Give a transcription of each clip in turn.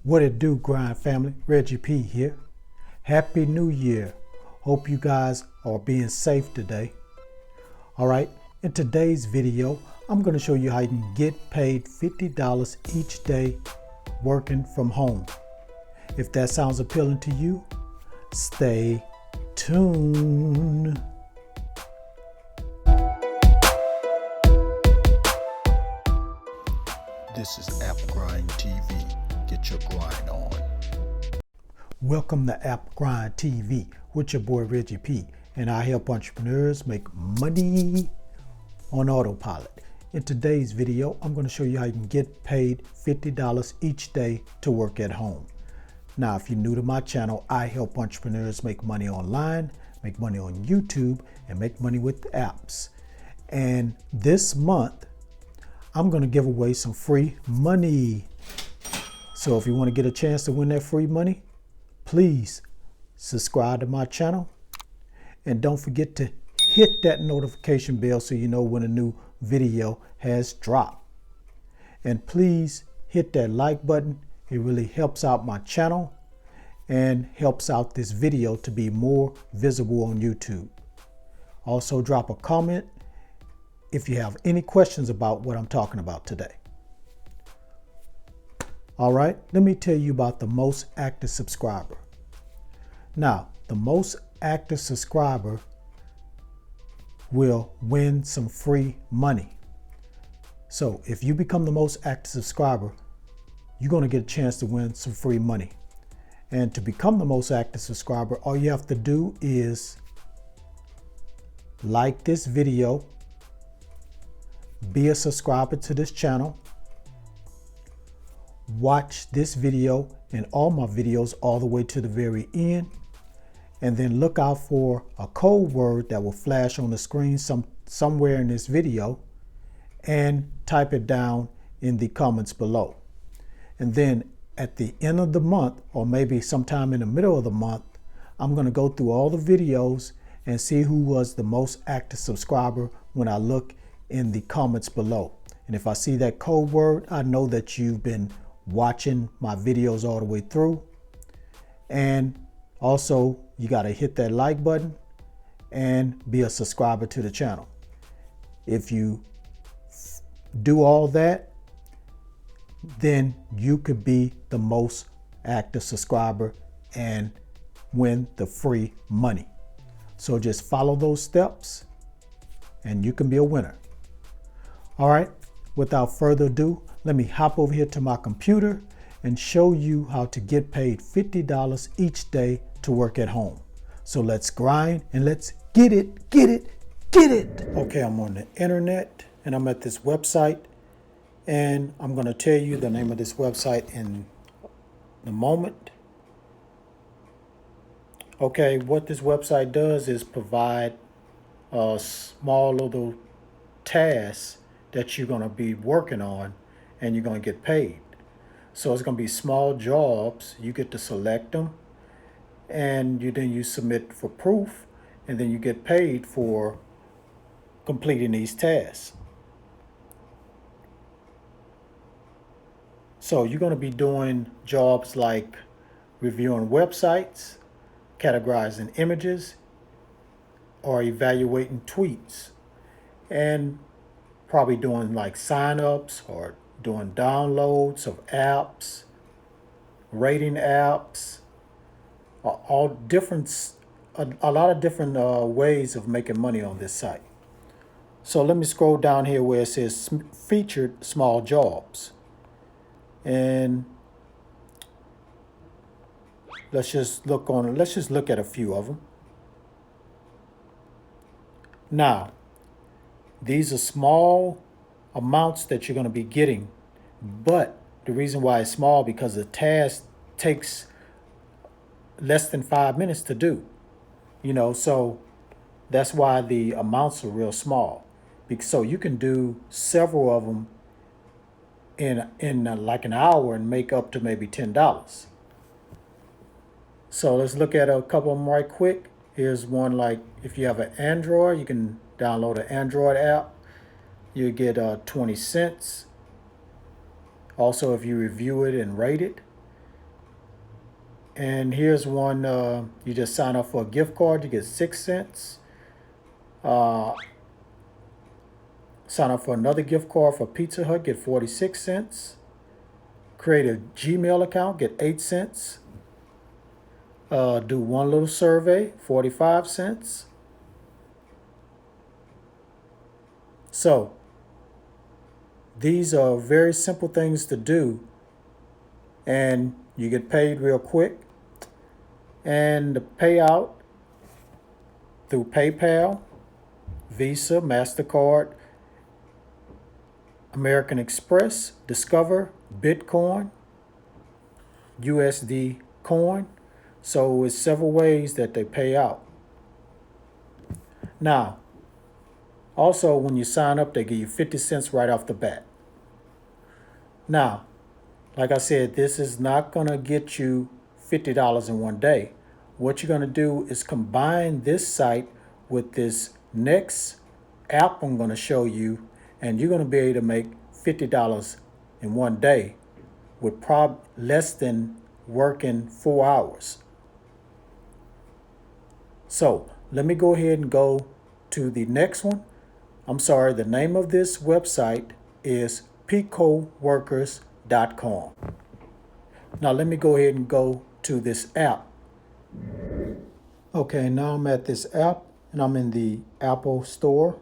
What it do, grind family? Reggie P here. Happy New Year. Hope you guys are being safe today. All right, in today's video, I'm going to show you how you can get paid $50 each day working from home. If that sounds appealing to you, stay tuned. This is App Grind TV. Get your grind on. Welcome to App Grind TV with your boy Reggie P, and I help entrepreneurs make money on autopilot. In today's video, I'm going to show you how you can get paid $50 each day to work at home. Now, if you're new to my channel, I help entrepreneurs make money online, make money on YouTube, and make money with apps. And this month, I'm going to give away some free money. So if you want to get a chance to win that free money, please subscribe to my channel. And don't forget to hit that notification bell so you know when a new video has dropped. And please hit that like button. It really helps out my channel and helps out this video to be more visible on YouTube. Also drop a comment if you have any questions about what I'm talking about today. All right, let me tell you about the most active subscriber. Now, the most active subscriber will win some free money. So if you become the most active subscriber, you're going to get a chance to win some free money. And to become the most active subscriber, all you have to do is like this video, be a subscriber to this channel, watch this video and all my videos all the way to the very end, and then look out for a code word that will flash on the screen somewhere in this video, and type it down in the comments below. And then at the end of the month, or maybe sometime in the middle of the month, I'm going to go through all the videos and see who was the most active subscriber when I look in the comments below. And if I see that code word, I know that you've been watching my videos all the way through. And also, you got to hit that like button and be a subscriber to the channel. If you do all that, then you could be the most active subscriber and win the free money. So just follow those steps and you can be a winner. All right, without further ado, let me hop over here to my computer and show you how to get paid $50 each day to work at home. So let's grind and let's get it, get it, get it. Okay, I'm on the internet and I'm at this website, and I'm going to tell you the name of this website in a moment. Okay, what this website does is provide a small little task that you're going to be working on and you're going to get paid. So it's going to be small jobs. You get to select them, and then you submit for proof, and then you get paid for completing these tasks. So you're going to be doing jobs like reviewing websites, categorizing images, or evaluating tweets, and probably doing like sign-ups or doing downloads of apps, rating apps, all different, a lot of different ways of making money on this site. So let me scroll down here where it says featured small jobs. And let's just look at a few of them. Now, these are small amounts that you're going to be getting, but the reason why it's small because the task takes less than 5 minutes to do, so that's why the amounts are real small. So you can do several of them in like an hour and make up to maybe $10. So let's look at a couple of them right quick. Here's one, like if you have an Android, you can download an Android app. You get 20 cents. Also, if you review it and rate it, And here's one, you just sign up for a gift card, you get 6 cents. Sign up for another gift card for Pizza Hut, get 46 cents. Create a Gmail account, get 8 cents. Do one little survey, 45 cents. So, these are very simple things to do, and you get paid real quick. And the payout through PayPal, Visa, MasterCard, American Express, Discover, Bitcoin, USD Coin. So it's several ways that they pay out. Now, also when you sign up, they give you 50 cents right off the bat. Now, like I said, this is not going to get you $50 in one day. What you're going to do is combine this site with this next app I'm going to show you, and you're going to be able to make $50 in one day with less than working 4 hours. So let me go ahead and go to the next one. I'm sorry, the name of this website is picoworkers.com. Now let me go ahead and go to this app. Okay, now I'm at this app and I'm in the Apple Store.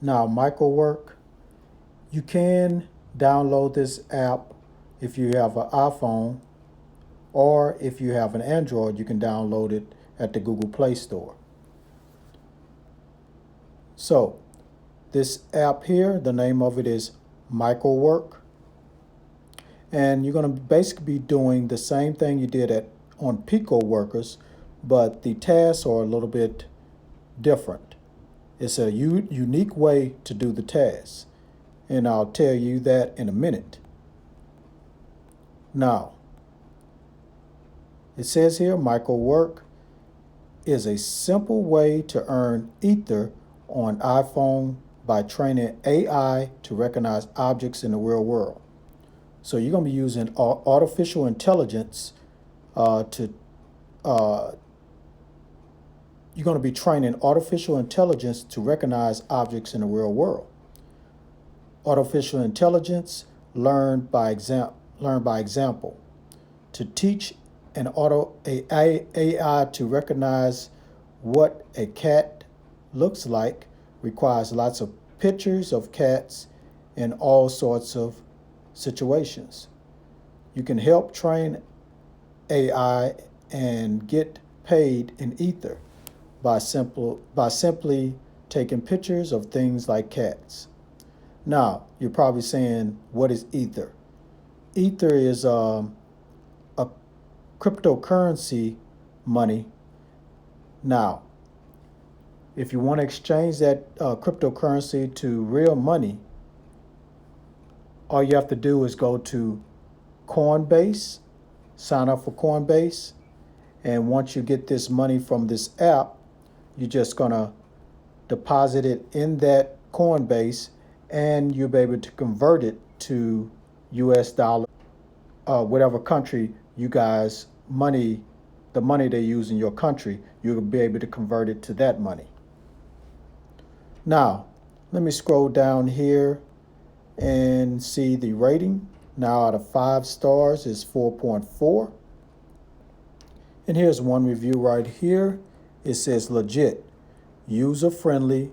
Now, MicroWork, you can download this app if you have an iPhone, or if you have an Android, you can download it at the Google Play Store. So, this app here, the name of it is MicroWork. And you're going to basically be doing the same thing you did on Pico Workers, but the tasks are a little bit different. It's a unique way to do the tasks, and I'll tell you that in a minute. Now, it says here, MicroWork is a simple way to earn Ether on iPhone by training AI to recognize objects in the real world. So you're going to be using artificial intelligence you're going to be training artificial intelligence to recognize objects in the real world. Artificial intelligence learned by example. To teach an AI to recognize what a cat looks like requires lots of pictures of cats in all sorts of situations. You can help train AI and get paid in Ether by simply taking pictures of things like cats. Now, you're probably saying, what is Ether? Ether is a cryptocurrency money. Now, if you want to exchange that cryptocurrency to real money, all you have to do is go to Coinbase, sign up for Coinbase, and once you get this money from this app, you're just going to deposit it in that Coinbase, and you'll be able to convert it to US dollar, whatever country you guys the money they use in your country, you'll be able to convert it to that money. Now, let me scroll down here and see the rating. Now, out of 5 stars is 4.4. And here's one review right here. It says legit, user-friendly,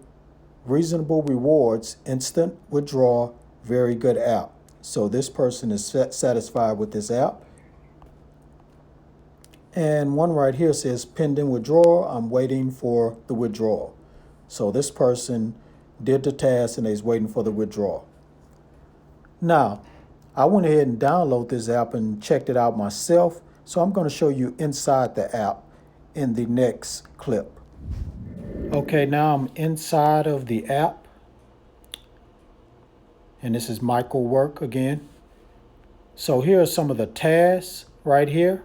reasonable rewards, instant withdrawal, very good app. So this person is satisfied with this app. And one right here says pending withdrawal. I'm waiting for the withdrawal. So this person did the task and is waiting for the withdrawal. Now, I went ahead and downloaded this app and checked it out myself. So I'm going to show you inside the app in the next clip. Okay, now I'm inside of the app. And this is MicroWork again. So here are some of the tasks right here.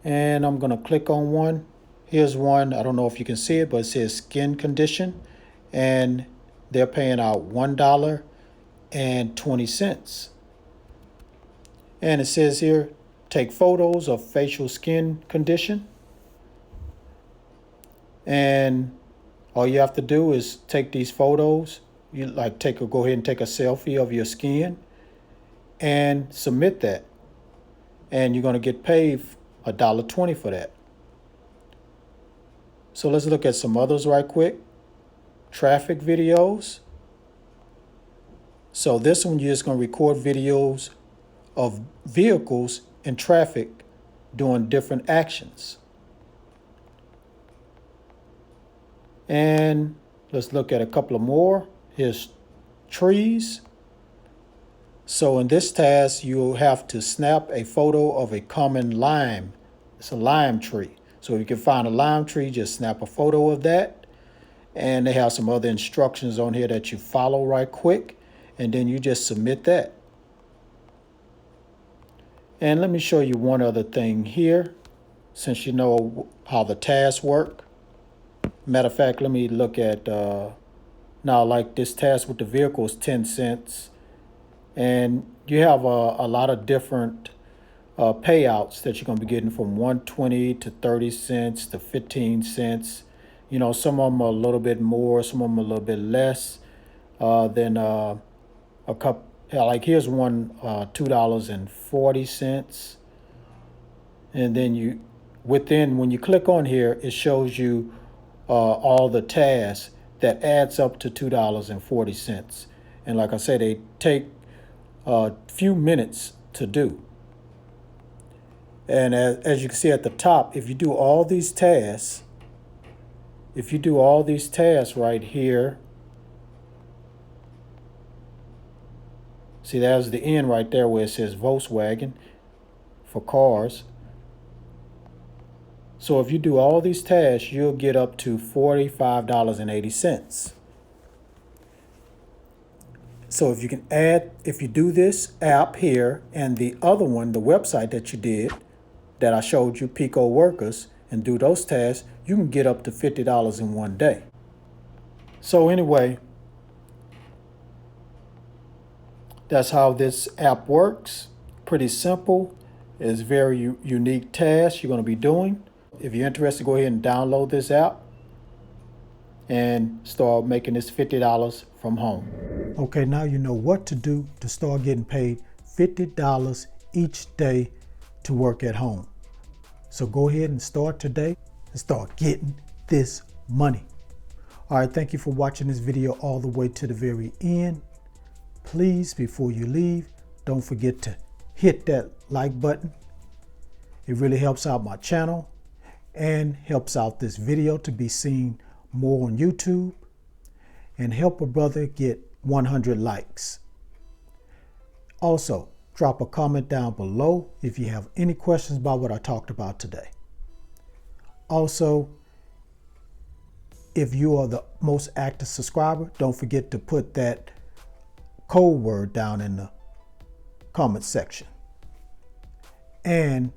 And I'm going to click on one. Here's one. I don't know if you can see it, but it says skin condition. And they're paying out $1.20. And it says here, take photos of facial skin condition. And all you have to do is take these photos. You go ahead and take a selfie of your skin and submit that. And you're going to get paid $1.20 for that. So let's look at some others right quick. Traffic videos. So this one, you're just going to record videos of vehicles in traffic doing different actions. And let's look at a couple of more. Here's trees. So in this task, you'll have to snap a photo of a common lime. It's a lime tree. So if you can find a lime tree, just snap a photo of that. And they have some other instructions on here that you follow right quick. And then you just submit that. And let me show you one other thing here, since you know how the tasks work. Matter of fact, let me look at, now like this task with the vehicle is 10 cents. And you have a lot of different payouts that you're going to be getting from 120 to 30 cents to 15 cents. You know, some of them are a little bit more, some of them are a little bit less than a cup. Like here's one, $2.40. And then when you click on here, it shows you all the tasks that adds up to $2.40. And like I said, they take a few minutes to do. And as you can see at the top, if you do all these tasks right here, see, there's the end right there where it says Volkswagen for cars. So if you do all these tasks, you'll get up to $45.80. So if you do this app here and the other one, the website that you did, that I showed you, Pico Workers, and do those tasks, you can get up to $50 in one day. So anyway, that's how this app works. Pretty simple. It's very unique tasks you're going to be doing. If you're interested, go ahead and download this app and start making this $50 from home. Okay, now you know what to do to start getting paid $50 each day to work at home. So go ahead and start today and start getting this money. All right, thank you for watching this video all the way to the very end. Please, before you leave, don't forget to hit that like button. It really helps out my channel and helps out this video to be seen more on YouTube, and help a brother get 100 likes. Also, drop a comment down below if you have any questions about what I talked about today. Also, if you are the most active subscriber, don't forget to put that code word down in the comment section. And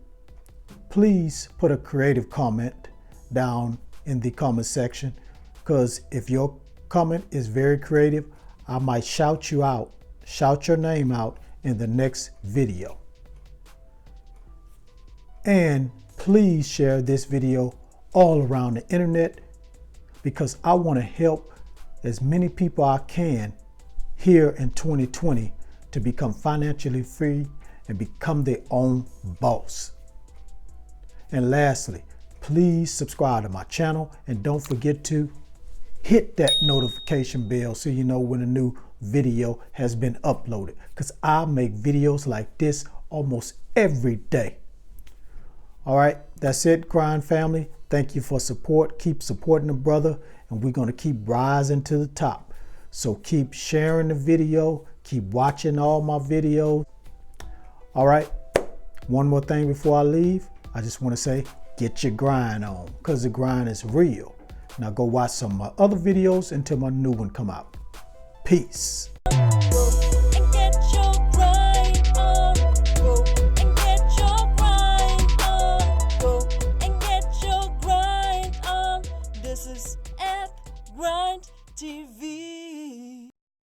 please put a creative comment down in the comment section, because if your comment is very creative, I might shout you out, shout your name out in the next video. And please share this video all around the internet, because I want to help as many people I can here in 2020 to become financially free and become their own boss. And lastly, please subscribe to my channel and don't forget to hit that notification bell so you know when a new video has been uploaded, because I make videos like this almost every day. All right, that's it, Grind family. Thank you for support. Keep supporting the brother, and we're going to keep rising to the top. So keep sharing the video, keep watching all my videos. All right, one more thing before I leave. I just want to say, get your grind on, because the grind is real. Now go watch some of my other videos until my new one come out. Peace.